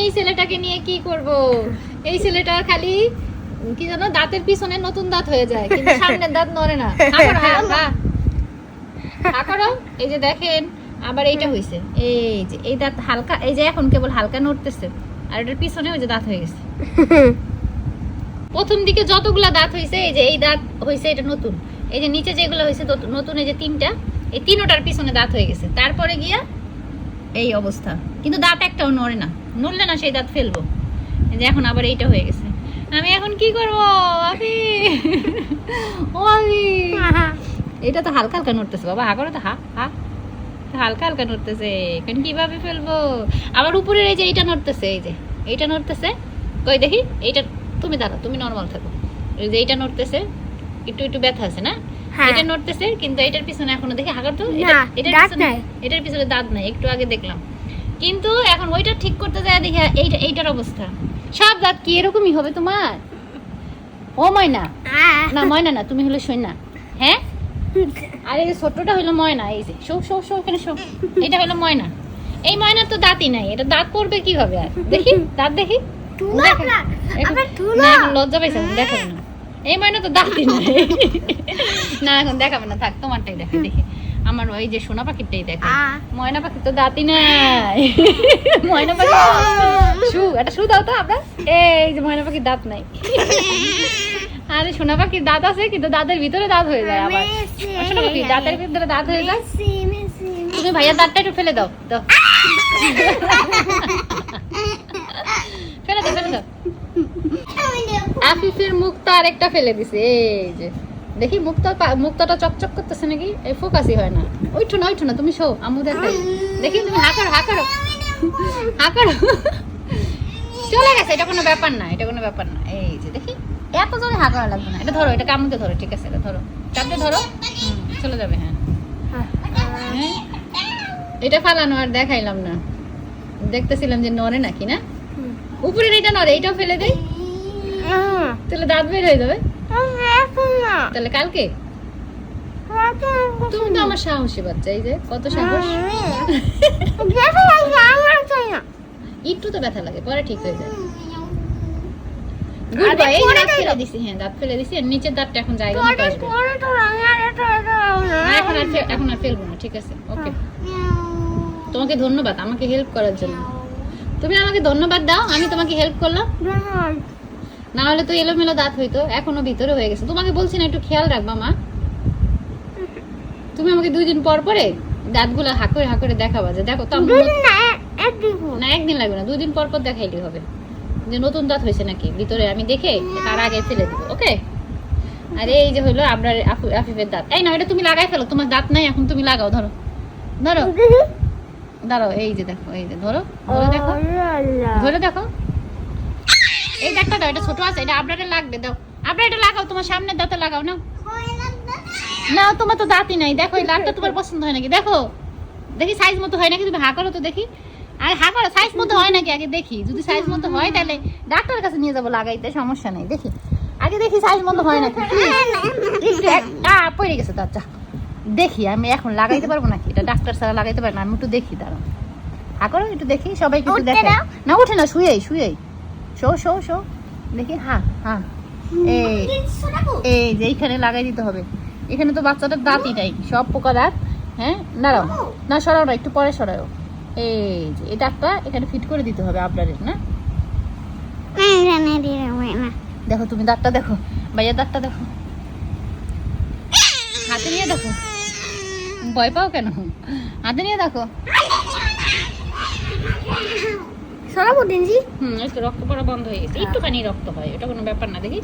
এই ছেলেটাকে নিয়ে কি করব? এই ছেলেটা খালি কি জানো দাঁতের পিছনে নতুন দাঁত হয়ে যায়, কিন্তু সামনের দাঁত নড়ে না। করো এই যে দেখেন, আবার এইটা হইছে, এই যে এই দাঁত হালকা, এই যে এখন কেবল হালকা নড়তেছে, আর এটার পিছনে ওই যে দাঁত হয়ে গেছে। প্রথম দিকে যতগুলা দাঁত হইছে, এই যে এই দাঁত হইছে এটা নতুন, এই যে নিচে যেগুলো হইছে নতুন, এই যে তিনটা, এই তিনটার পিছনে দাঁত হয়ে গেছে। তারপরে গিয়া এই অবস্থা, কিন্তু দাঁত একটাও নড়ে না, নড়লে না সেই দাঁত ফেলবো। এই যে এখন আবার এইটা হয়ে গেছে। আমি এখন কি করবো আফি? ও আফি, এটা তো হালকা হালকা নড়তেছে বাবা, হা করো তো, হা হা, হালকা হালকা নড়তেছে, এখন কিভাবে ফেলবো? আবার উপরের এই যে এইটা নড়তেছে, এই যে এইটা নড়তেছে, কই দেখি এইটা, তুমি দাঁড়াও, তুমি নরমাল থাকো। এই যে এইটা নড়তেছে, একটু একটু ব্যথা আছে না? এটা নড়তেছে, কিন্তু এটার পিছনে এখনো দেখি হাগার তো, এটার পিছনে দাঁত নাই, একটু আগে দেখলাম। কিন্তু এখন ওইটা ঠিক করতে যায় দেখি এইটার অবস্থা। সব দাঁত কি এরকমই হবে তোমার? ও ময়না, না ময়না না, তুমি হলো সৈনা। হ্যাঁ, আর এই ছোটটা হলো ময়না, এই যে শো শো শো, এখানে শো, এটা হলো ময়না। এই ময়নার তো দাঁতই নাই, এটা দাঁত পড়বে কিভাবে? আর দেখি দাঁত দেখি, এখন লজ্জা পাইছে, দেখাবে না। এই ময়না তো দাঁতই নাই, না এখন দেখাবে না, থাক তোমারটাই দেখে দেখি। আমার ওই যে সোনা পাখিটাই দেখে, ময়না পাখির তো দাঁতই নাই। ময়না পাখি শু, একটা শু দাও তো আপনার। এই যে ময়না পাখির দাঁত নাই। আরে সোনা পাখির দাঁত আছে, কিন্তু দাঁতের ভিতরে দাঁত হয়ে যায়। আবার সোনা পাখি দাঁতের ভিতরে দাঁত হয়ে যায়। তুমি ভাইয়ার দাঁতটা একটু ফেলে দাও, দাও ফেলে দাও, ফেলে দাও। আফিফের মুখটা আরেকটা ফেলে দিছে, এই যে দেখি মুক্তাটা চকচক করতেছে নাকি? এই ফোকাসই হয় না। ওইঠো না তুমি শো, আম্মু দেখাই দেখি, তুমি হা করো, হা করো, হা করো। চলে গেছে, এটা কোনো ব্যাপার না, এটা কোনো ব্যাপার না। এই যে দেখি, এত জোরে হা করা লাগবে না। এটা ধরো, এটা কামড়ে ধরো, ঠিক আছে, এটা ধরো, চাপতে ধরো, চলে যাবে। হ্যাঁ, এটা ফালানো আর দেখাইলাম না, দেখতেছিলাম যে নড়ে নাকি না। উপরের এটা নড়ে, এইটাও ফেলে দেই, তাহলে দাঁত বের হয়ে যাবে। তাহলে কালকে তুমি তো আমার সাহসী বাচ্চা, এই যে কত সাহস। একটু তো ব্যথা লাগে, পরে ঠিক হয়ে যায়। Good bye. এই দাঁত ফেলে দিছি, হ্যাঁ দাঁত ফেলে দিছি, আর নিচের দাঁতটা এখন জায়গা মতো আসবে। এখন আর ফেলবো না, ঠিক আছে, ওকে। তোমাকে ধন্যবাদ আমাকে হেল্প করার জন্য। তুমি আমাকে ধন্যবাদ দাও, আমি তোমাকে হেল্প করলাম। না হলে তো এলোমেলো দাঁত হইতো, এখনো ভিতরে হয়ে গেছে। তোমাকে বলছি না একটু খেয়াল রাখবা মা। তুমি আমাকে 2 দিন পর পরে দাঁতগুলো হা করে দেখাবা, যে দেখো। না একদিন লাগবে না, 2 দিন পর পর দেখাইলেই হবে যে নতুন দাঁত হয়েছে নাকি ভিতরে। আমি দেখে তার আগে ফেলে দিব, ওকে। আর এই যে হলো আপনার আফিফের দাঁত। এই না, এটা তুমি লাগাই ফেলো, তোমার দাঁত নাই এখন, তুমি লাগাও। ধরো ধরো, দাঁড়াও, এই যে দেখো, এই যে ধরো, ধরে দেখো, ধরে দেখো। এই দাঁতটা দাও, এটা ছোট আছে, এটা আপনারে লাগবে, দাও আপনার এটা লাগাও, তোমার সামনের দাঁতে লাগাও। না না, তোমার তো দাঁতই নাই। দেখো এই দাঁতটা তোমার পছন্দ হয় নাকি? দেখো দেখি সাইজ মতো হয় নাকি, তুমি হা করো তো দেখি। আর হা করো, সাইজ মতো হয় নাকি আগে দেখি। যদি সাইজ মতো হয় তাহলে ডাক্তারের কাছে নিয়ে যাবো লাগাইতে, সমস্যা নেই। দেখি আগে, দেখি সাইজ মতো হয় নাকি। পড়ে গেছে দাঁতটা, দেখি আমি এখন লাগাইতে পারবো নাকি। এটা ডাক্তার ছাড়া লাগাইতে পারে না, আমি একটু দেখি, দাঁড়াও। হা করো একটু দেখি, সবাই একটু দেখে। না উঠে না, শুয়েই শো শো শো, দেখি। হ্যাঁ হ্যাঁ, এই যে এইখানে লাগাই দিতে হবে। এখানে তো বাচ্চাটার দাঁতই নাই, সব পোকা দাঁত। হ্যাঁ দাঁড়াও, না সরাও না, একটু পরে সরাও। এই যে এই দাঁতটা এখানে ফিট করে দিতে হবে আপনার, না? দেখো তুমি দাঁতটা দেখো, ভাইয়া দাঁতটা দেখো, হাতে নিয়ে দেখো। ভয় পাও কেন? হাতে নিয়ে দেখো। সরাবো দিনজি। একটু রক্ত পড়া বন্ধ হয়ে গেছে, একটুখানি রক্ত হয়, এটা কোনো ব্যাপার না। দেখি